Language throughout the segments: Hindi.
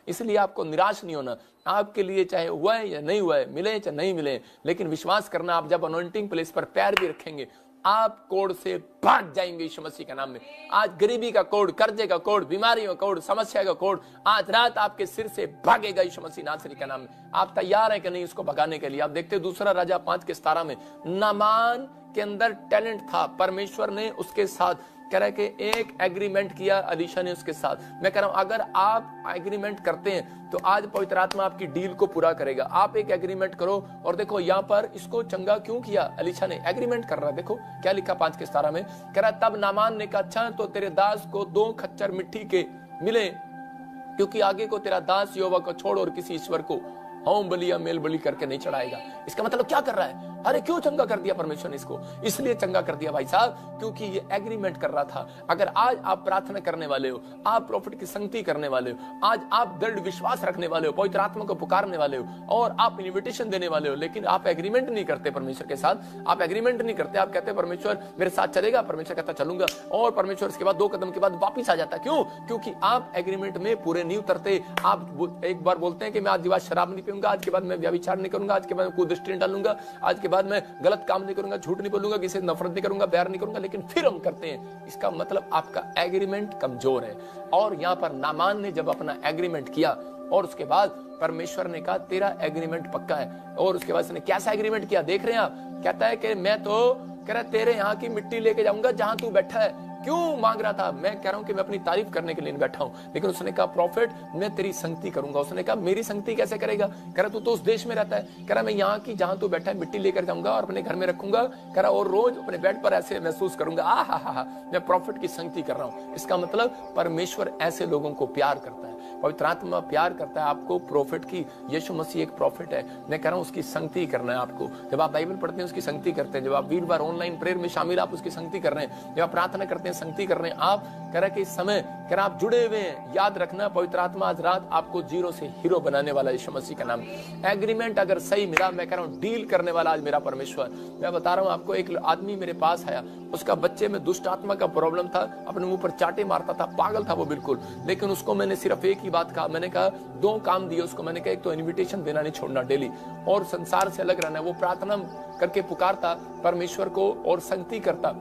इसलिए आपको निराश नहीं होना। आपके लिए चाहे हुआ है या नहीं हुआ है, मिले चाहे नहीं मिले, लेकिन विश्वास करना, आप जब अनॉइंटिंग प्लेस पर पैर भी रखेंगे आप कोड से भाग जाएंगे यीशु मसीह के नाम में। आज गरीबी का कोड, कर्जे का कोड, बीमारियों का कोड, समस्या का कोड आज रात आपके सिर से भागेगा यीशु मसीह नासरी के नाम में। आप तैयार हैं कि नहीं इसको भगाने के लिए? आप देखते दूसरा राजा 5:17 में नामान के अंदर टैलेंट था, परमेश्वर ने उसके साथ कह रहा है कि एक एग्रीमेंट किया अलीशा ने उसके साथ। मैं कह रहा हूं अगर आप एग्रीमेंट करते हैं तो आज पवित्र आत्मा आपकी डील को पूरा करेगा। आप एक एग्रीमेंट करो। और देखो यहां पर इसको चंगा क्यों किया अलीशा ने, एग्रीमेंट कर रहा है। देखो क्या लिखा 5:17 में, कह रहा तब नामान ने कहा अच्छा तो तेरे दास को 2 खच्चर मिट्टी के मिले, क्योंकि आगे को तेरा दास यहोवा को छोड़ और किसी ईश्वर को होम बलि या मेल बलि करके नहीं चढ़ाएगा। इसका मतलब क्या कर रहा है? अरे क्यों चंगा कर दिया परमेश्वर ने इसको? इसलिए चंगा कर दिया भाई साहब क्योंकि ये एग्रीमेंट कर रहा था। अगर आज आप प्रार्थना करने वाले हो, आप प्रॉफिट की संगति करने वाले हो, आज आप दृढ़ विश्वास रखने वाले हो, पवित्र आत्मा को पुकारने वाले हो और आप इन्विटेशन देने वाले हो, लेकिन आप एग्रीमेंट नहीं करते परमेश्वर के साथ, आप एग्रीमेंट नहीं करते, आप कहते परमेश्वर मेरे साथ चलेगा, परमेश्वर कहता चलूंगा, और परमेश्वर इसके बाद 2 कदम के बाद वापिस आ जाता। क्यों? क्योंकि आप एग्रीमेंट में पूरे नहीं उतरते। आप एक बार बोलते हैं कि मैं आज के बाद शराब नहीं पीऊंगा, आज के बाद मैं व्यभिचार नहीं करूंगा, आज के बाद मैं कुदृष्टि नहीं डालूंगा, आज के बाद मैं गलत काम नहीं करूंगा, झूठ नहीं बोलूंगा, किसी से नफरत नहीं करूंगा, बैर नहीं करूंगा, लेकिन फिर हम करते हैं। इसका मतलब आपका एग्रीमेंट कमजोर है। और यहां पर नामान ने जब अपना एग्रीमेंट किया और उसके बाद परमेश्वर ने कहा तेरा एग्रीमेंट पक्का है, और उसके बाद उसने कैसा एग्रीमेंट किया देख रहे हैं आप? कहता है कि मैं तो कह रहा तेरे यहाँ की मिट्टी लेके जाऊंगा जहां तू बैठा है। क्यों मांग रहा था? मैं कह रहा हूं कि मैं अपनी तारीफ करने के लिए बैठा हूं, लेकिन उसने कहा प्रॉफिट मैं तेरी संगति करूंगा। उसने कहा मेरी संगति कैसे करेगा? कह रहा तू तो उस देश में रहता है, कह रहा मैं यहाँ की जहां तू बैठा है मिट्टी लेकर जाऊंगा और अपने घर में रखूंगा, कह रहा और रोज अपने बेड पर ऐसे महसूस करूंगा मैं प्रॉफिट की संगति कर रहा हूं। इसका मतलब परमेश्वर ऐसे लोगों को प्यार करता है, पवित्र आत्मा प्यार करता है आपको प्रॉफिट की। यीशु मसीह एक प्रॉफिट है, मैं कह रहा हूं उसकी संगति करना है आपको। जब आप बाइबल पढ़ते हैं उसकी संगति करते हैं, जब आप वीरवार ऑनलाइन प्रेयर में शामिल आप उसकी संगति कर रहे हैं, जब आप प्रार्थना करते हैं संगति कर रहे हैं, आप कह रहे हैं कि इस समय कह रहा आप जुड़े हुए हैं। याद रखना पवित्र आत्मा आज रात आपको जीरो से हीरो बनाने वाला यीशु मसीह का नाम। एग्रीमेंट अगर सही मिला, मैं कह रहा हूं डील करने वाला आज मेरा परमेश्वर। मैं बता रहा हूं आपको, एक आदमी मेरे पास आया, उसका बच्चे में दुष्ट आत्मा का प्रॉब्लम था, अपने मुंह पर चाटे मारता था, पागल था वो बिल्कुल। लेकिन उसको मैंने सिर्फ एक ही बात कहा, मैंने कहा 2 काम दिए उसको। मैंने कहा एक तो इन्विटेशन देना नहीं छोड़ना डेली, और संसार से अलग रहना है। वो प्रार्थना करके पुकारता परमेश्वर को और संगति करता।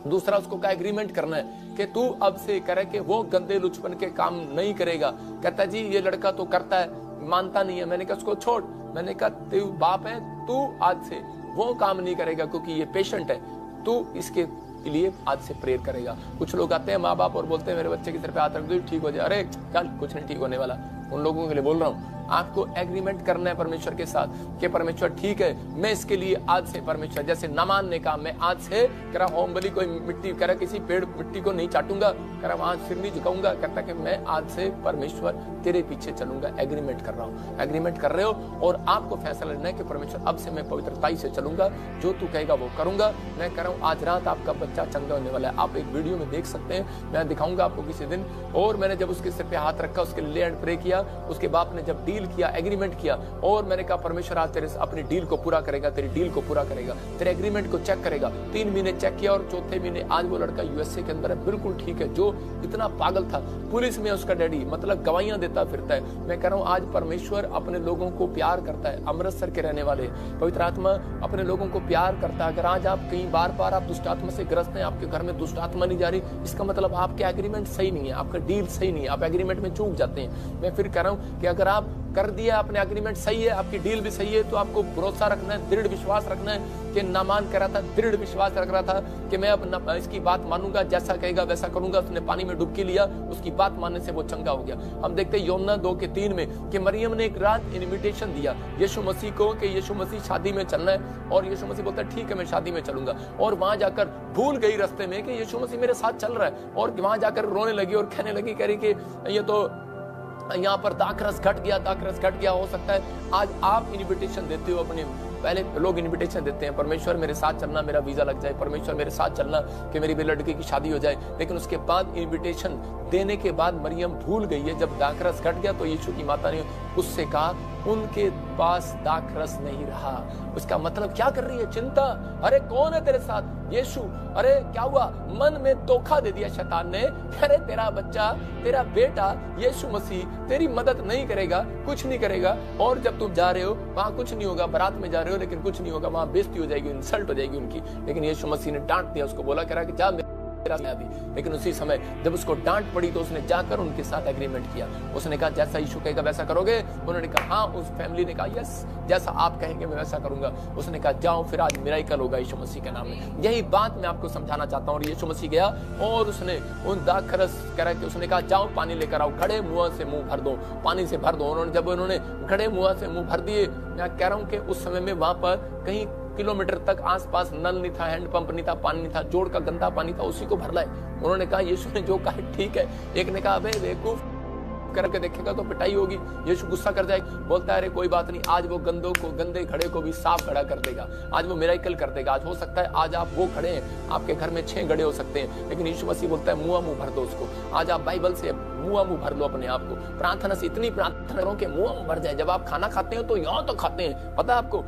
दूसरा उसको का एग्रीमेंट करना है कि तू अब से करे कि वो गंदे लुचपन के काम नहीं करेगा। कहता जी ये लड़का तो करता है, मानता नहीं है। मैंने कहा उसको छोड़, मैंने कहा तू बाप है, तू आज से वो काम नहीं करेगा क्योंकि ये पेशेंट है, तू इसके लिए आज से प्रेयर करेगा। कुछ लोग आते हैं माँ बाप और बोलते हैं मेरे बच्चे की सिर पे हाथ रख दो ठीक हो जाए। अरे चल कुछ नहीं ठीक होने वाला। उन लोगों के लिए बोल रहा हूँ, आपको एग्रीमेंट करना है परमेश्वर के साथ कि परमेश्वर ठीक है मैं इसके लिए आज से परमेश्वर, जैसे नामान ने कहा मैं आज से कह रहा होम बलि कोई मिट्टी कह रहा किसी पेड़ मिट्टी को नहीं चाटूंगा, कह रहा वहां सिर नहीं झुकाऊंगा, कहता कि मैं आज से परमेश्वर तेरे पीछे चलूंगा। एग्रीमेंट कर रहा हूँ। एग्रीमेंट कर रहे हो और आपको फैसला लेना है कि परमेश्वर अब से मैं पवित्रताई से चलूंगा, जो तू कहेगा वो करूंगा। मैं कह रहा हूँ आज रात आपका बच्चा चंगा होने वाला है। आप एक वीडियो में देख सकते हैं, मैं दिखाऊंगा आपको किसी दिन। और मैंने जब उसके सिर पे हाथ रखा, उसके लिए एंड प्रे किया, उसके बाप ने जब डील किया, एग्रीमेंट किया, और मैंने कहा परमेश्वर आज तेरे अपनी डील को पूरा करेगा, तेरी डील को पूरा करेगा, तेरे एग्रीमेंट को चेक करेगा। 3 महीने चेक किया और चौथे महीने आज वो लड़का यूएसए के अंदर है, बिल्कुल ठीक है। जो इतना पागल था, पुलिस में उसका डैडी मतलब गवाहियां देता फिरता है। मैं कह रहा हूं आज परमेश्वर अपने लोगों को प्यार करता है। अमृतसर के रहने वाले पवित्र आत्मा अपने लोगों को प्यार करता है। अगर आज आप कहीं बार आप दुष्ट आत्मा से ग्रस्त हैं, आपके घर में दुष्ट आत्मा नहीं जा रही, इसका मतलब आपके एग्रीमेंट सही नहीं है, आपका डील सही नहीं है, आप एग्रीमेंट में चूक जाते हैं। मैं फिर कह रहा हूं कि अगर आप कर दिया, अपने एग्रीमेंट सही है, आपकी डील भी सही है, तो आपको भरोसा रखना है, दृढ़ विश्वास रखना है कि नामान कह रहा था, दृढ़ विश्वास रख रहा था कि मैं अब इसकी बात मानूंगा, जैसा कहेगा वैसा करूंगा। उसने पानी में डुबकी लिया, उसकी बात मानने से वो चंगा हो गया। हम देखते हैं यूहन्ना 2:3 में कि मरियम ने एक रात इनविटेशन दिया यीशु मसीह को कि यीशु मसीह शादी में चलना है, और यीशु मसीह बोलता है ठीक है मैं शादी में चलूंगा। और वहां जाकर भूल गई रास्ते में कि यीशु मसीह मेरे साथ चल रहा है, और वहां जाकर रोने लगी और कहने लगी, कह रही कि ये तो यहाँ पर दाखरस घट गया। हो सकता है आज आप इनविटेशन देते हो अपने, पहले लोग इनविटेशन देते हैं परमेश्वर मेरे साथ चलना, मेरा वीजा लग जाए, परमेश्वर मेरे साथ चलना कि मेरी लड़की की शादी हो जाए। लेकिन उसके बाद इनविटेशन देने के बाद मरियम भूल गई है। जब दाखरस घट गया तो यीशु की माता ने उससे कहा उनके पास दाखरस नहीं रहा। उसका मतलब क्या कर रही है? चिंता। अरे कौन है तेरे साथ? यीशु। अरे क्या हुआ? मन में धोखा दे दिया शैतान ने। अरे तेरा बच्चा, तेरा बेटा यीशु मसीह तेरी मदद नहीं करेगा, कुछ नहीं करेगा। और जब तुम जा रहे हो वहां कुछ नहीं होगा, बारात में जा रहे हो लेकिन कुछ नहीं होगा, वहां बेइज्जती हो जाएगी, इंसल्ट हो जाएगी उनकी। लेकिन यीशु मसीह ने डांट दिया उसको, बोला करा कि जा अभी। लेकिन उसी समय जब उसको डांट पड़ी तो उसने जाकर उनके साथ एग्रीमेंट किया। उसने कहा जैसा यीशु कहेगा वैसा करोगे? उन्होंने कहा हाँ। उस फैमिली ने कहा यस, जैसा आप कहेंगे मैं वैसा करूंगा। उसने कहा जाओ, फिर आज मिरेकल होगा यीशु मसीह के नाम में। यही बात मैं आपको समझाना चाहता हूँ। और यीशु मसीह गया और उसने उन दाखरस करा के उसने कहा जाओ पानी लेकर आओ, खड़े मुंह से मुंह भर दो, पानी से भर दो। उन्होंने जब उन्होंने खड़े मुंह से मुंह भर दिए, मैं कह रहा हूँ कि उस समय में वहां पर कहीं किलोमीटर तक आसपास नल नहीं था, हैंडपंप नहीं था, पानी नहीं था, जोड़ का गंदा पानी था, उसी को भर लाए। उन्होंने कहा यीशु ने जो कहा ठीक है। एक ने कहा अबे बेवकूफ, करके देखेगा तो पिटाई होगी। यीशु गुस्सा कर जाए, बोलता है अरे कोई बात नहीं, आज वो गंदे घड़े को भी साफ खड़ा कर देगा, आज वो मिरेकल कर देगा। आज हो सकता है आज आप वो खड़े हैं, आपके घर में 6 गड़े हो सकते हैं, लेकिन यीशु मसीह बोलता है मुंह भर दो उसको। आज आप बाइबल से मुंह भर लो अपने आप को, प्रार्थना से इतनी प्रार्थना करो कि मुंह भर जाए। जब आप खाना खाते हो तो यहाँ तक खाते हैं, पता है आपको?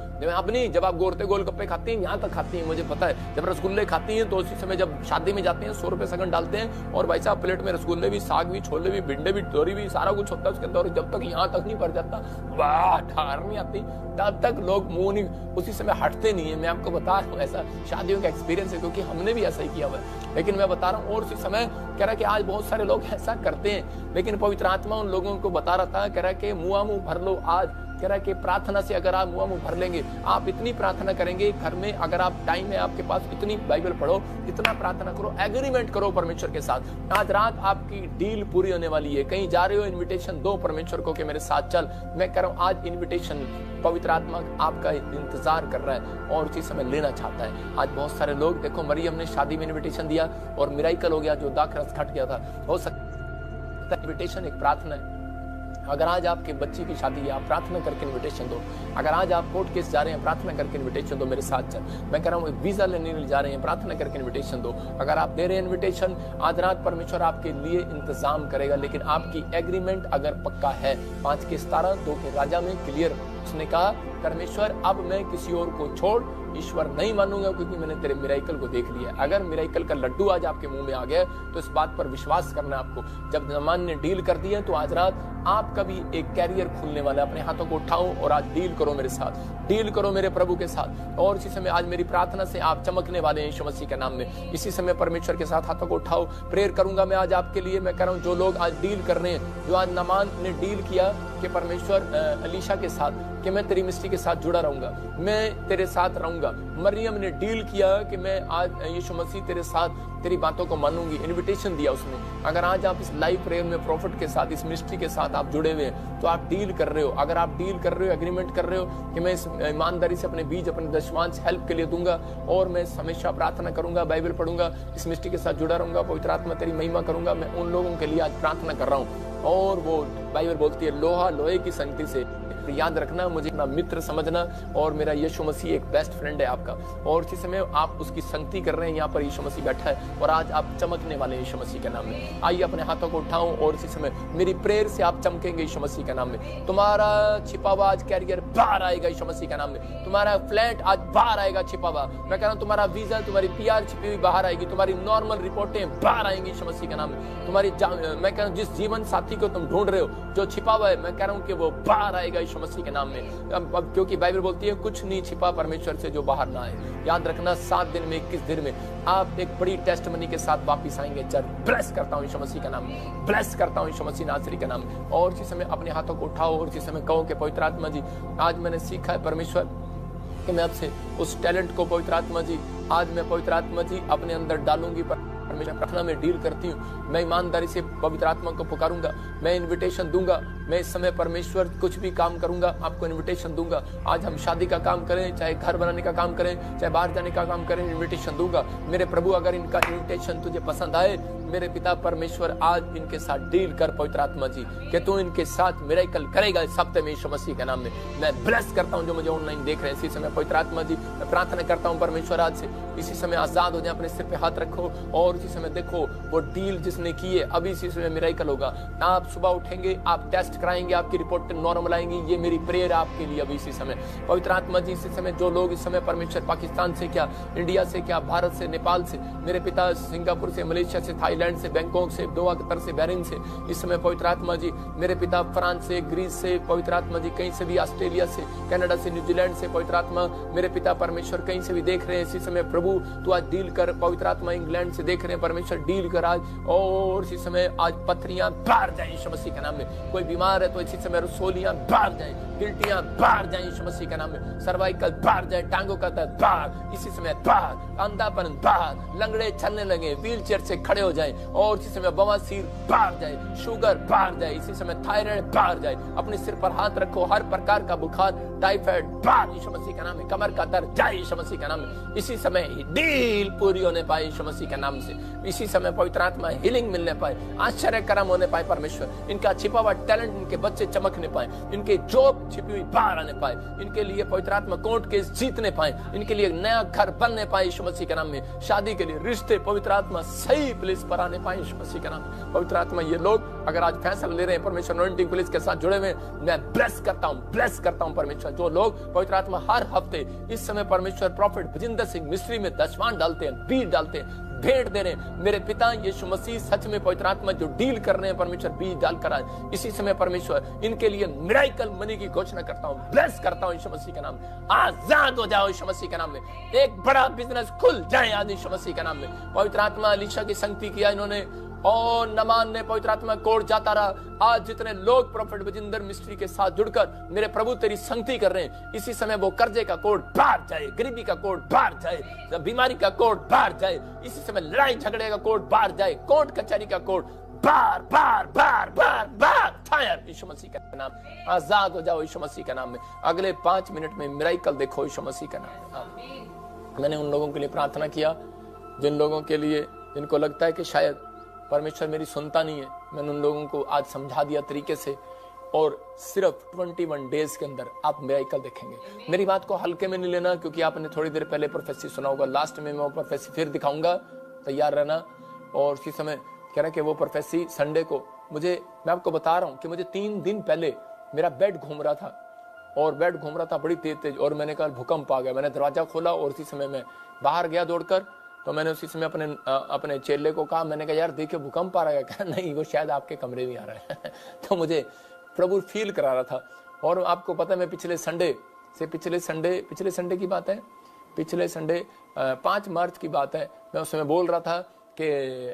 जब आप गोरते गोलगप्पे खाते हैं यहाँ तक खाते हैं, मुझे पता है। जब रसगुल्ले खाती हैं तो उसी समय जब शादी में जाते हैं 100 रुपए सगन डालते हैं और भाई साहब प्लेट में रसगुल्ले भी, साग भी, छोले भी, भिंडे भी, तोरी भी, सारा कुछ होता है उसके अंदर। जब तक यहाँ तक नहीं भर जाता, वाह ठार नहीं आती, तब तक लोग मुंह नहीं, उसी समय हटते नहीं है। मैं आपको बता रहा हूँ, ऐसा शादियों का एक्सपीरियंस है, क्योंकि हमने भी ऐसा ही किया हुआ है। लेकिन मैं बता रहा हूँ, और उसी समय कह रहा कि आज बहुत सारे लोग ऐसा करते हैं, लेकिन पवित्र आत्मा उन लोगों को बता रहा था, कह रहा कि मुंह भर लो। आज कह रहा कि प्रार्थना से अगर आप मुंह भर लेंगे, आप इतनी प्रार्थना करेंगे घर में, अगर आप टाइम है आपके पास, इतनी बाइबल पढ़ो, इतना प्रार्थना करो, एग्रीमेंट करो परमेश्वर के साथ। आज रात आपकी डील पूरी होने वाली है। कहीं जा रहे हो, इन्विटेशन दो परमेश्वर को कि मेरे साथ चल। मैं कह रहा हूँ आज इन्विटेशन पवित्र आत्मा आपका इंतजार कर रहा है और उसी समय लेना चाहता है। आज बहुत सारे लोग, देखो मरियम ने शादी में इन्विटेशन दिया और मिरेकल हो गया, जो दाखरस घट गया था। हो सकता है इन्विटेशन एक प्रार्थना है। अगर आज आपके बच्चे की शादी है, आप प्रार्थना करके इन्विटेशन दो। अगर आज आप कोर्ट केस जा रहे हैं, प्रार्थना करके इन्विटेशन दो, मेरे साथ चल। मैं कह रहा हूँ वीजा लेने जा रहे हैं, प्रार्थना करके इन्विटेशन दो। अगर आप दे रहे हैं इन्विटेशन, आज रात परमेश्वर आपके लिए इंतजाम करेगा। लेकिन आपकी एग्रीमेंट अगर पक्का है, 5:17 2 के राजा में क्लियर उसने कहा परमेश्वर अब मैं किसी और को छोड़ ईश्वर नहीं मानूंगा, क्योंकि मैंने तेरे मिरेकल को देख लिया। अगर मिरेकल का लड्डू आज आपके मुंह में आ गया तो इस बात पर विश्वास करना आपको। जब नामान ने डील कर दिया तो आज रात आपका भी एक कैरियर खुलने वाला है। अपने हाथों को उठाओ और आज डील करो मेरे साथ, डील करो मेरे प्रभु के साथ। और इसी समय आज मेरी प्रार्थना से आप चमकने वाले हैं यीशु मसीह के नाम में। इसी समय परमेश्वर के साथ हाथों को उठाओ, प्रेयर करूंगा मैं आज आपके लिए। मैं कह रहा हूँ जो लोग आज डील कर रहे हैं, जो आज नामान ने डील किया कि परमेश्वर अलीशा के साथ कि मैं तेरी मिस्ट्री के साथ जुड़ा रहूंगा, मैं तेरे साथ रहूंगा। मरियम ने डील किया कि मैं आज यीशु मसीह तेरे साथ तेरी बातों को मानूंगी, इनविटेशन दिया उसने। अगर आज आप इस लाइव प्रेयर में प्रॉफिट के साथ, इस मिस्ट्री के साथ आप जुड़े हुए हैं तो आप डील कर रहे हो। अगर आप डील कर रहे हो, एग्रीमेंट कर रहे हो कि मैं इस ईमानदारी से अपने बीज, अपने दशमांश हेल्प के लिए दूंगा और मैं हमेशा प्रार्थना करूंगा, बाइबल पढ़ूंगा, इस मिस्ट्री के साथ जुड़ा रहूंगा, पवित्र आत्मा तेरी महिमा करूंगा, मैं उन लोगों के लिए आज प्रार्थना कर रहा हूँ। और वो बाइबल बोलती है लोहा लोहे की संगति से याद रखना, मुझे अपना मित्र समझना, और मेरा यीशु मसीह एक बेस्ट फ्रेंड है आपका। और इसी समय आप उसकी संगति कर रहे हैं, यहाँ पर यीशु मसीह बैठा है और आज आप चमकने वाले हैं यीशु मसीह के नाम में। आइए अपने हाथों को उठाओ और इसी समय मेरी प्रेयर से आप चमकेंगे यीशु मसीह के नाम में। तुम्हारा छिपा हुआ आज कैरियर बाहर आएगा यीशु मसीह के नाम में। तुम्हारा फ्लैट आज बाहर आएगा छिपा हुआ। मैं कह रहा हूँ तुम्हारा वीजा, तुम्हारी PR छिपी हुई बाहर आएगी, तुम्हारी नॉर्मल रिपोर्टें बाहर आएंगी यीशु मसीह के नाम में। तुम्हारी मैं कह रहा हूँ जिस जीवन साथी को तुम ढूंढ रहे हो जो छिपा हुआ है, मैं कह रहा हूँ कि वो बाहर आएगा यीशु मसीह के नाम में। अब क्योंकि बाइबल बोलती है कुछ नहीं छिपा परमेश्वर से जो बाहर ना आए। याद रखना 7 दिन में 21 दिन में आप एक बड़ी टेस्टमनी के साथ वापस आएंगे। चल ब्लेस करता हूँ यीशु मसीह का नाम, ब्लेस करता हूँ यीशु मसीह नासरी का नाम। और इसी समय अपने हाथों को उठाओ और इसी समय कहो कि पवित्र आत्मा जी आज मैंने सीखा है परमेश्वर कि मैं आपसे उस टैलेंट को पवित्र आत्मा जी आज मैं पवित्र आत्मा जी अपने अंदर डालूंगी। परमेश्वर प्रार्थना में डील करती हूँ, मैं ईमानदारी से पवित्र आत्मा को पुकारूंगा, मैं इनविटेशन दूंगा। मैं इस समय परमेश्वर कुछ भी काम करूंगा, आपको इनविटेशन दूंगा। आज हम शादी का काम करें, चाहे घर बनाने का काम करें, चाहे बाहर जाने का काम करें, इनविटेशन दूंगा। मेरे प्रभु अगर इनका इनविटेशन तुझे पसंद आए, मेरे पिता परमेश्वर आज इनके साथ डील कर पवित्र आत्मा जी कि तू इनके साथ मिरेकल करेगा इस हफ्ते में यीशु मसीह के नाम में। मैं ब्लेस करता हूँ जो मुझे ऑनलाइन देख रहे हैं इसी समय पवित्र आत्मा जी। मैं प्रार्थना करता हूँ परमेश्वर आज से इसी समय आजाद हो जाए, अपने सिर पे हाथ रखो और इसी समय देखो वो डील जिसने की है अभी इसी समय मिरेकल होगा। आप सुबह उठेंगे, आप टेस्ट कराएंगे, आपकी रिपोर्ट नॉर्मल आएंगी। ये मेरी प्रेयर आपके लिए अभी इसी समय। पवित्र आत्मा जी इसी समय जो लोग इस समय परमेश्वर पाकिस्तान से क्या, इंडिया से क्या, भारत से, नेपाल से, मेरे पिता सिंगापुर से, मलेशिया से, थाईलैंड से, बैंकॉक से, दोहा कतर से, बहरीन से, इस समय पवित्र आत्मा जी मेरे पिता फ्रांस से, ग्रीस से, पवित्र आत्मा जी कहीं से भी, ऑस्ट्रेलिया से, कनाडा से, न्यूजीलैंड से, पवित्र आत्मा मेरे पिता परमेश्वर कहीं से भी देख रहे हैं इसी समय प्रभु तू आज डील कर। पवित्र आत्मा इंग्लैंड से देख रहे हैं परमेश्वर डील कर आज, और इसी समय आज पथरियां बाहर जाए यीशु मसीह के नाम में। कोई बीमार है तो इसी समय रसोलियां बाहर जाए, गिल्टियां बाहर जाए यीशु मसीह के नाम में। सर्वाइकल बाहर जाए, टांगों का दर्द बाहर इसी समय बाहर, अंधापन बाहर, लंगड़े चलने लगे, व्हील चेयर से खड़े हो जाए, और इसी समय बवासीर बाहर जाए, शुगर बाहर जाए, इसी समय थायराइड बाहर जाए। अपने सिर पर हाथ रखो, हर प्रकार का बुखार, टाइफाइड बाहर यीशु मसीह के नाम में। कमर का दर्द जाए यीशु मसीह के नाम में। इसी समय डील पूरी होने पाए यीशु मसीह के नाम से। इसी समय पवित्र आत्मा हीलिंग मिलने पाए, आश्चर्य कर्म होने पाए परमेश्वर। इनका छिपा हुआ टैलेंट, इनके बच्चे चमकने पाए, इनके जॉब छिपी हुई बाहर आने पाए, इनके लिए पवित्र आत्मा कोर्ट केस जीतने पाए, इनके लिए नया घर बनने पाए यीशु मसीह के नाम में। शादी के लिए रिश्ते पवित्र आत्मा सही प्लेस पर आने पाए यीशु मसीह के नाम में। पवित्र आत्मा ये लोग अगर आज फैसला ले रहे हैं परमेश्वर अनॉइंटिंग पुलिस के साथ जुड़े हुए, मैं ब्लेस करता हूं परमेश्वर। जो लोग पवित्र आत्मा हर हफ्ते इस समय परमेश्वर प्रॉफिट भजिंदर सिंह मिस्ट्री में दशवान डालते हैं, बीज डालते हैं, भेंट दे रहे हैं, मेरे पिता यीशु मसीह सच में पवित्र आत्मा जो डील कर रहे हैं परमेश्वर बीज डालकर आए इसी समय परमेश्वर इनके लिए मिराइकल मनी की घोषणा करता हूं, ब्लेस करता हूं यीशु मसीह के नाम में। आजाद हो जाओ यीशु मसीह के नाम में, एक बड़ा बिजनेस खुल जाए आज यीशु मसीह के नाम में। पवित्र आत्मा अलीशा की संगति किया इन्होंने, और नमान ने पवित्र आत्मा कोड जाता रहा। आज जितने लोग प्रॉफिट बजिंदर मिस्ट्री के साथ जुड़कर मेरे प्रभु तेरी संगति कर रहे हैं, इसी समय वो कर्जे का कोड बाहर जाए, गरीबी का कोड बाहर जाए, बीमारी का कोड बाहर जाए, इसी समय लड़ाई झगड़े का कोड बाहर जाए, कोर्ट कचहरी का कोड बार बार बार बार बार फायर यीशु मसीह का नाम। आजाद हो जाओ यीशु मसीह के नाम में। अगले 5 मिनट में मिराइकल देखो यीशु मसीह का नाम। मैंने उन लोगों के लिए प्रार्थना किया जिन लोगों के लिए जिनको लगता है कि शायद परमेश्वर मेरी सुनता नहीं है, मैंने उन लोगों को आज समझा दिया तरीके से, और सिर्फ 21 डेज के अंदर आप मिराइकल देखेंगे। मेरी बात को हल्के में नहीं लेना, क्योंकि आपने थोड़ी देर पहले प्रोफेसी सुना होगा, लास्ट में मैं वो प्रोफेसी फिर दिखाऊंगा, तैयार रहना। और इसी समय कह रहा है कि वो प्रोफेसी संडे को मैं आपको बता रहा हूँ कि मुझे 3 दिन पहले मेरा बेड घूम रहा था, और बेड घूम रहा था बड़ी तेज, और मैंने कहा भूकंप आ गया। मैंने दरवाजा खोला और उसी समय मैं बाहर गया दौड़कर, तो मैंने उसी समय अपने चेले को कहा, मैंने कहा यार देखिए भूकंप आ रहा है। कहा नहीं, वो शायद आपके कमरे में आ रहा है। तो मुझे प्रभु फील करा रहा था। और आपको पता है मैं पिछले संडे की बात है, पिछले संडे 5 मार्च की बात है, मैं उस समय बोल रहा था कि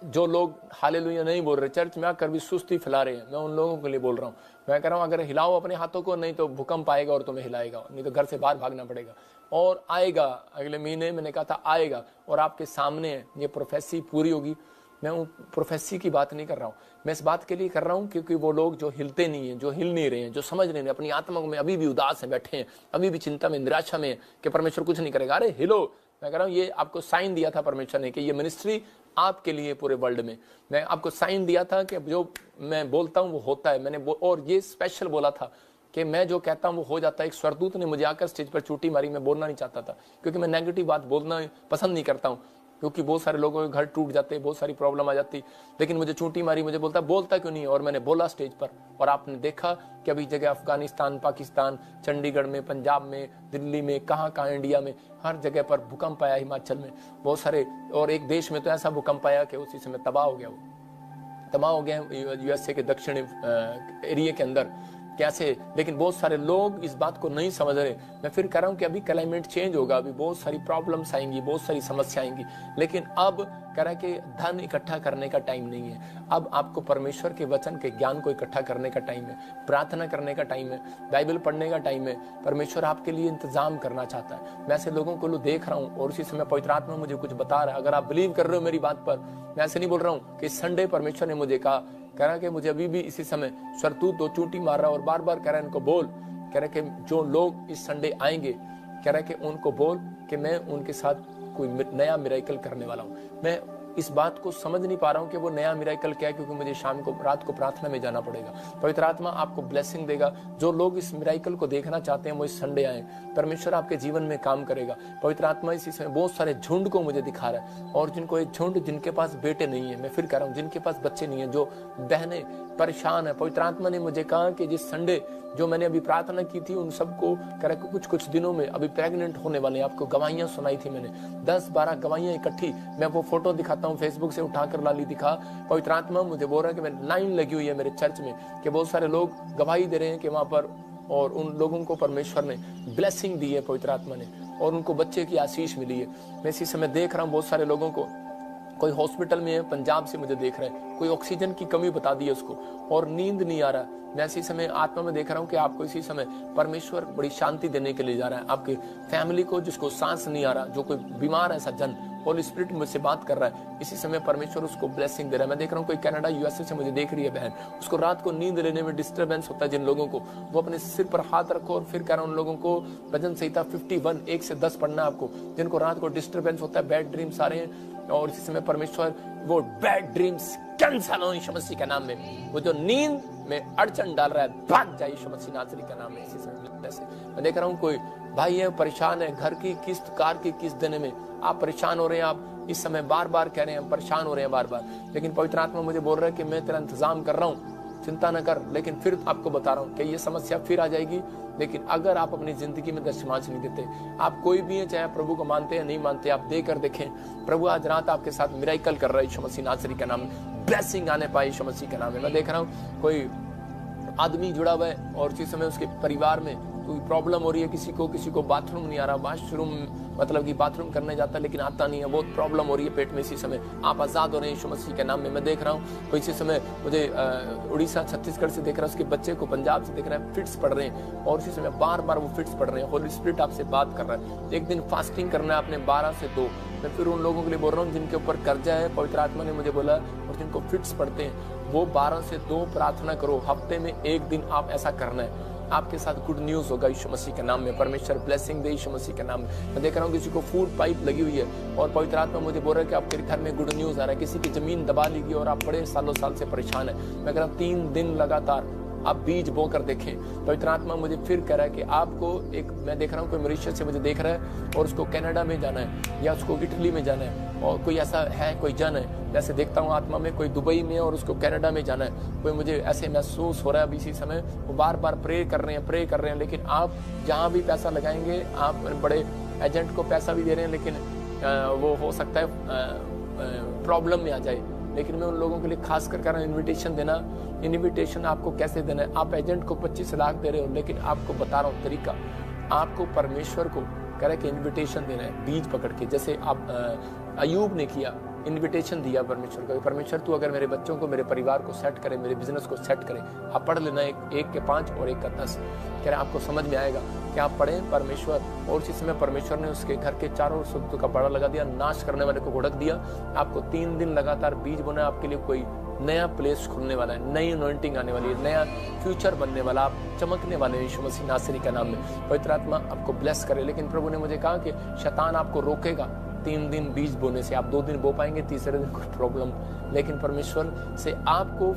जो लोग हालेलुया नहीं बोल रहे, चर्च में आकर भी सुस्ती फैला रहे हैं, मैं उन लोगों के लिए बोल रहा हूँ। मैं कह रहा हूँ अगर हिलाओ अपने हाथों को, नहीं तो भूकंप आएगा और तुम्हें हिलाएगा, नहीं तो घर से बाहर भागना पड़ेगा। और आएगा अगले महीने, मैंने कहा था आएगा, और आपके सामने ये प्रोफेसी पूरी होगी। मैं वो प्रोफेसी की बात नहीं कर रहा हूँ, मैं इस बात के लिए कर रहा हूँ क्योंकि वो लोग जो हिलते नहीं हैं, जो हिल नहीं रहे हैं, जो समझ नहीं रहे, अपनी आत्मा में अभी भी उदास है, बैठे हैं, अभी भी चिंता में, निराशा में कि परमेश्वर कुछ नहीं करेगा। अरे हिलो, मैं कह रहा हूँ ये आपको साइन दिया था परमेश्वर ने कि ये मिनिस्ट्री आपके लिए पूरे वर्ल्ड में, मैं आपको साइन दिया था कि जो मैं बोलता हूँ वो होता है। मैंने और ये स्पेशल बोला था कि मैं जो कहता हूँ वो हो जाता है। एक स्वरदूत ने मुझे आकर स्टेज पर चूटी मारी, मैं बोलना नहीं चाहता था क्योंकि मैं नेगेटिव बात बोलना पसंद नहीं करता हूँ, क्योंकि बहुत सारे लोगों के घर टूट जाते, बहुत सारी प्रॉब्लम आ जाती। लेकिन मुझे चूटी मारी, मुझे बोलता क्यों नहीं, और मैंने बोला स्टेज पर। और आपने देखा कि अभी जगह अफगानिस्तान, पाकिस्तान, चंडीगढ़ में, पंजाब में, दिल्ली में, कहाँ इंडिया में, हर जगह पर भूकंप आया, हिमाचल में बहुत सारे, और एक देश में तो ऐसा भूकंप आया कि उसी समय तबाह हो गया यूएसए के दक्षिणी एरिया के अंदर कैसे। लेकिन बहुत सारे लोग इस बात को नहीं समझ रहे। मैं फिर कह रहा हूँ कि अभी क्लाइमेट चेंज होगा, अभी बहुत सारी प्रॉब्लम्स आएंगी, बहुत सारी समस्या आएंगी, लेकिन अब कह रहा है कि धन इकट्ठा करने का टाइम नहीं है। अब आपको परमेश्वर के वचन के ज्ञान को इकट्ठा करने का टाइम है, प्रार्थना करने का टाइम है, बाइबल पढ़ने का टाइम है। परमेश्वर आपके लिए इंतजाम करना चाहता है। मैं ऐसे लोगों को देख रहा हूँ और उसी समय पवित्र आत्मा मुझे कुछ बता रहा है। अगर आप बिलीव कर रहे हो मेरी बात पर, मैं ऐसे नहीं बोल रहा हूँ कि संडे परमेश्वर ने मुझे कह रहा कि मुझे अभी भी इसी समय सरतूत 2 चूटी मार रहा है और बार बार कह रहा है इनको बोल, कह रहा कि जो लोग इस संडे आएंगे, कह रहा कि उनको बोल कि मैं उनके साथ कोई नया मिरेकल करने वाला हूँ। मैं इस बात को समझ नहीं पा रहा हूँ कि वो नया मिराकल क्या है, क्योंकि मुझे शाम को रात को प्रार्थना में जाना पड़ेगा। पवित्र आत्मा आपको ब्लेसिंग देगा। जो लोग इस मिराकल को देखना चाहते हैं वो इस संडे आए, परमेश्वर आपके जीवन में काम करेगा। पवित्र आत्मा इसी समय बहुत सारे झुंड को मुझे दिखा रहा है, और जिनको एक झुंड जिनके पास बेटे नहीं है, मैं फिर कह रहा हूँ जिनके पास बच्चे नहीं है, जो बहनें परेशान है, पवित्र आत्मा ने मुझे कहा कि जिस संडे जो मैंने अभी प्रार्थना की थी उन सबको कह रहा कुछ दिनों में अभी प्रेग्नेंट होने वाले हैं। आपको गवाहियां सुनाई थी मैंने, 10-12 गवाहियां इकट्ठी, मैं वो फोटो दिखाता हूँ, फेसबुक से उठाकर लाली दिखा। पवित्र आत्मा मुझे बोल रहा है कि मैं लाइन लगी हुई है मेरे चर्च में कि बहुत सारे लोग गवाही दे रहे हैं कि वहां पर, और उन लोगों को परमेश्वर ने ब्लेसिंग दी है, पवित्र आत्मा ने, और उनको बच्चे की आशीष मिली है। मैं इसी समय देख रहा हूँ बहुत सारे लोगों को, कोई हॉस्पिटल में है, पंजाब से मुझे देख रहा है, कोई ऑक्सीजन की कमी बता दी है उसको, और नींद नहीं आ रहा। मैं इसी समय आत्मा में देख रहा हूँ कि आपको इसी समय परमेश्वर बड़ी शांति देने के लिए जा रहा है। आपके फैमिली को जिसको सांस नहीं आ रहा, जो कोई बीमार है सज्जन, होली स्पिरिट मुझसे बात कर रहा है, इसी समय परमेश्वर उसको ब्लेसिंग दे रहा है। मैं देख रहा हूँ कोई कनाडा यूएसए से मुझे देख रही है बहन, उसको रात को नींद लेने में डिस्टर्बेंस होता है। जिन लोगों को, वो अपने सिर पर हाथ रखो, और फिर कह रहा हूँ उन लोगों को भजन संहिता 51 1 से 10 पढ़ना है आपको, जिनको रात को डिस्टर्बेंस होता है, बैड ड्रीम्स आ रहे हैं, और इसी समय परमेश्वर वो बैड ड्रीम्स कैंसल हो यीशु मसीह के नाम में। वो जो नींद में अड़चन डाल रहा है, भाग जाए यीशु मसीह नासरी के नाम में। इसी समय से मैं देख रहा हूँ कोई भाई है परेशान है, घर की किस्त, कार की किस्त देने में आप परेशान हो रहे हैं। आप इस समय बार बार कह रहे हैं, परेशान हो रहे हैं बार बार, लेकिन पवित्र आत्मा मुझे बोल रहा है कि मैं तेरा इंतजाम कर रहा हूँ, चिंता न कर। लेकिन फिर आपको बता रहा हूँ कि ये समस्या फिर आ जाएगी, लेकिन अगर आप अपनी जिंदगी में दशमांश नहीं देते, आप कोई भी है, चाहे प्रभु को मानते हैं नहीं मानते, आप देकर देखें, प्रभु आज रात आपके साथ मिराकल कर रहा है यीशु मसीह नासरी का नाम, ब्लेसिंग आने पाए यीशु मसीह का नाम है। मैं देख रहा हूँ कोई आदमी जुड़ा हुआ है, और इसी समय उसके परिवार में कोई प्रॉब्लम हो रही है, किसी को बाथरूम नहीं आ रहा, वॉशरूम मतलब कि बाथरूम करने जाता है लेकिन आता नहीं है, बहुत प्रॉब्लम हो रही है पेट में। इसी समय आप आजाद हो रहे हैं यीशु मसीह के नाम में। मैं देख रहा हूँ कोई इसी समय मुझे उड़ीसा छत्तीसगढ़ से देख रहा है, उसके बच्चे को पंजाब से देख रहा है, फिट्स पड़ रहे हैं, और इसी समय बार बार वो फिट्स पड़ रहे हैं। होली स्पिरिट आपसे बात कर रहा है, एक दिन फास्टिंग करना है आपने 12 से 2। मैं फिर उन लोगों के लिए बोल रहा हूँ जिनके ऊपर कर्जा है, पवित्र आत्मा ने मुझे बोला, और जिनको फिट्स पड़ते हैं, वो 12 से 2 प्रार्थना करो, हफ्ते में एक दिन आप ऐसा करना है। आपके साथ गुड न्यूज होगा यीशु मसीह के नाम में, परमेश्वर ब्लेसिंग दे यीशु मसीह के नाम में। मैं देख रहा हूँ किसी को फूड पाइप लगी हुई है, और पवित्र आत्मा मुझे बोल रहा है कि आपके घर में गुड न्यूज आ रहा है। किसी की जमीन दबा ली गई और आप बड़े सालों साल से परेशान है। मैं कह रहा हूँ 3 दिन लगातार आप बीज बो कर देखें। पवित्र आत्मा मुझे फिर कह रहा है कि आपको एक, मैं देख रहा हूँ कोई मॉरिशस से मुझे देख रहा है, और उसको कनाडा में जाना है, या उसको इटली में जाना है, और कोई ऐसा है कोई जन है, जैसे देखता हूँ आत्मा में कोई दुबई में और उसको कनाडा में जाना है। कोई मुझे ऐसे महसूस हो रहा है अभी इसी समय, वो बार बार प्रे कर रहे हैं, लेकिन आप जहाँ भी पैसा लगाएंगे, आप बड़े एजेंट को पैसा भी दे रहे हैं, लेकिन वो हो सकता है प्रॉब्लम में आ जाए। लेकिन मैं उन लोगों के लिए खास कर रहा हूँ इन्विटेशन देना। इन्विटेशन आपको कैसे देना है? आप एजेंट को 25 लाख दे रहे हो, लेकिन आपको बता रहा हूँ तरीका। आपको परमेश्वर को कह रहे कि इन्विटेशन देना है, बीज पकड़ के, जैसे आप अयूब ने किया, इन्विटेशन दिया परमेश्वर को, परमेश्वर तू अगर मेरे बच्चों को, मेरे परिवार को सेट करे, मेरे बिजनेस को सेट करे। आप पढ़ लेना, एक के 5 और एक का 10, कह रहे आपको समझ में आएगा कि आप पढ़ें परमेश्वर। और उसी समय परमेश्वर ने उसके घर के चारों शब्दों का बड़ा लगा दिया, नाश करने वाले को घुड़क दिया। आपको 3 दिन लगातार बीज बोना, आपके लिए कोई नया प्लेस खुलने वाला है, नई अनॉइंटिंग आने वाली है, नया फ्यूचर बनने वाला, आप चमकने वाले हैं यीशु मसीह नासरी का नाम में। पवित्र आत्मा आपको ब्लेस करे। लेकिन प्रभु ने मुझे कहा कि शैतान आपको रोकेगा 3 दिन बीज बोने से। आप 2 दिन बो पाएंगे, तीसरे दिन कोई प्रॉब्लम, लेकिन परमेश्वर से आपको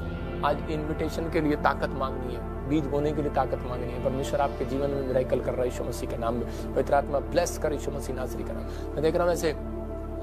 आज इन्विटेशन के लिए ताकत मांगनी है, बीज बोने के लिए ताकत मांगनी है। परमेश्वर आपके जीवन में मिराकल कर रहा है यीशु मसीह के नाम में। पवित्र आत्मा ब्लेस कर यीशु मसीह नासरी का नाम। मैं देख रहा हूँ ऐसे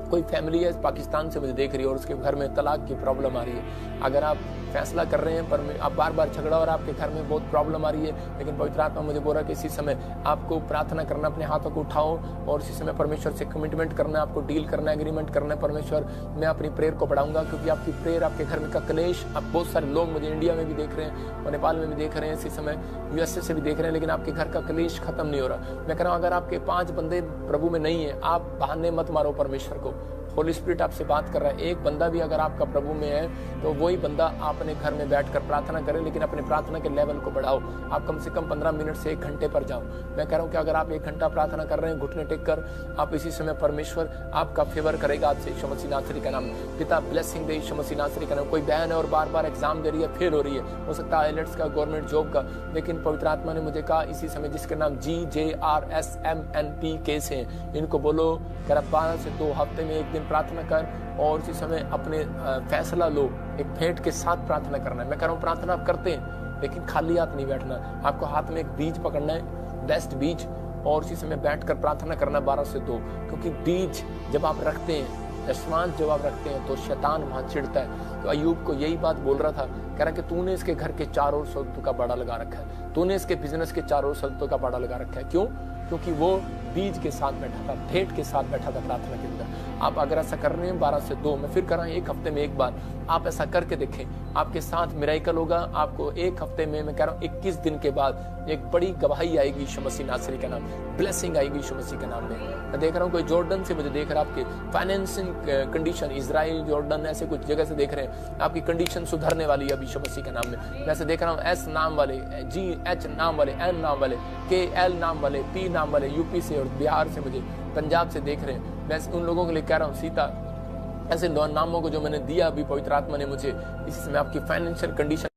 कोई फैमिली है पाकिस्तान से मुझे देख रही है, और उसके घर में तलाक की प्रॉब्लम आ रही है। अगर आप फैसला कर रहे हैं पर आप बार बार झगड़ा और आपके घर में बहुत प्रॉब्लम आ रही है, लेकिन पवित्र आत्मा मुझे बोल रहा है कि इसी समय आपको प्रार्थना करना, अपने हाथों को उठाओ और इसी समय परमेश्वर से कमिटमेंट करना है, आपको डील करना है, एग्रीमेंट करना है। परमेश्वर, मैं अपनी प्रेयर को बढ़ाऊंगा, क्योंकि आपकी प्रेयर, आपके घर में का क्लेश, आप बहुत सारे लोग मुझे इंडिया में भी देख रहे हैं और नेपाल में भी देख रहे हैं, इसी समय यूएसए से भी देख रहे हैं, लेकिन आपके घर का क्लेश खत्म नहीं हो रहा। मैं कह रहा हूँ अगर आपके 5 बंदे प्रभु में नहीं है, आप बहाने मत मारो परमेश्वर को। होली स्पिरिट आपसे बात कर रहा है। एक बंदा भी अगर आपका प्रभु में है तो वही बंदा अपने घर में बैठकर प्रार्थना करे, लेकिन अपने प्रार्थना के लेवल को बढ़ाओ। आप कम से कम 15 मिनट से 1 घंटे पर जाओ। मैं कह रहा हूँ कि अगर आप 1 घंटा प्रार्थना कर रहे हैं घुटने टेक कर, आप इसी समय परमेश्वर आपका फेवर करेगा आज से यीशु मसीह नासरी का नाम। पिता ब्लेसिंग दे यीशु मसीह नासरी का नाम। कोई बहन है और बार बार एग्जाम दे रही है, फेल हो रही है, हो सकता है आईलेट्स का, गवर्नमेंट जॉब का, लेकिन पवित्र आत्मा ने मुझे कहा इसी समय जिसके नाम GJRSMNP केस हैं, इनको बोलो 12 से 2 हफ्ते में 1 दिन प्रार्थना कर और उसी समय अपने फैसला लो, एक भेंट के साथ प्रार्थना करना है। मैं कह रहा हूँ प्रार्थना आप करते हैं, लेकिन खाली हाथ नहीं बैठना। आपको हाथ में एक बीज पकड़ना है, बेस्ट बीज, और उसी समय बैठकर प्रार्थना करना 12 से 2, क्योंकि बीज जब आप रखते हैं, विश्वास जब आप रखते हैं, तो शैतान वहां चिढ़ता है। तो अय्यूब को यही बात बोल रहा था, कह रहा कि तूने इसके घर के चारों ओर शत्रुओं का बाड़ा लगा रखा है, तूने इसके बिजनेस के चारों ओर शत्रुओं का बाड़ा लगा रखा है। क्यों? क्योंकि वो बीज के साथ बैठा था, भेंट के साथ बैठा था प्रार्थना के अंदर। आप अगर ऐसा कर रहे हैं 12 से 2, मैं फिर कर रहा हूं, एक हफ्ते में एक बार आप ऐसा करके देखें, आपके साथ मिराकल होगा। आपको एक हफ्ते में, मैं कह रहा हूं 21 दिन के बाद एक बड़ी गवाही आएगी यीशु मसीह नासरी का नाम, ब्लेसिंग आएगी यीशु मसीह के नाम में। मैं देख रहा हूँ कोई जॉर्डन से मुझे देख रहा है, आपके फाइनेंशियल कंडीशन, इजराइल, जॉर्डन, ऐसे कुछ जगह से देख रहे हैं, आपकी कंडीशन सुधरने वाली है यीशु मसीह के नाम में। मैं ऐसे देख रहा हूँ एस नाम वाले, GH नाम वाले, N नाम वाले, KL नाम वाले, P नाम वाले, यूपी से और बिहार से, मुझे पंजाब से देख रहे हैं। मैं उन लोगों के लिए कह रहा हूँ, सीता, ऐसे नामों को जो मैंने दिया अभी पवित्र आत्मा ने मुझे, इसी समय आपकी फाइनेंशियल कंडीशन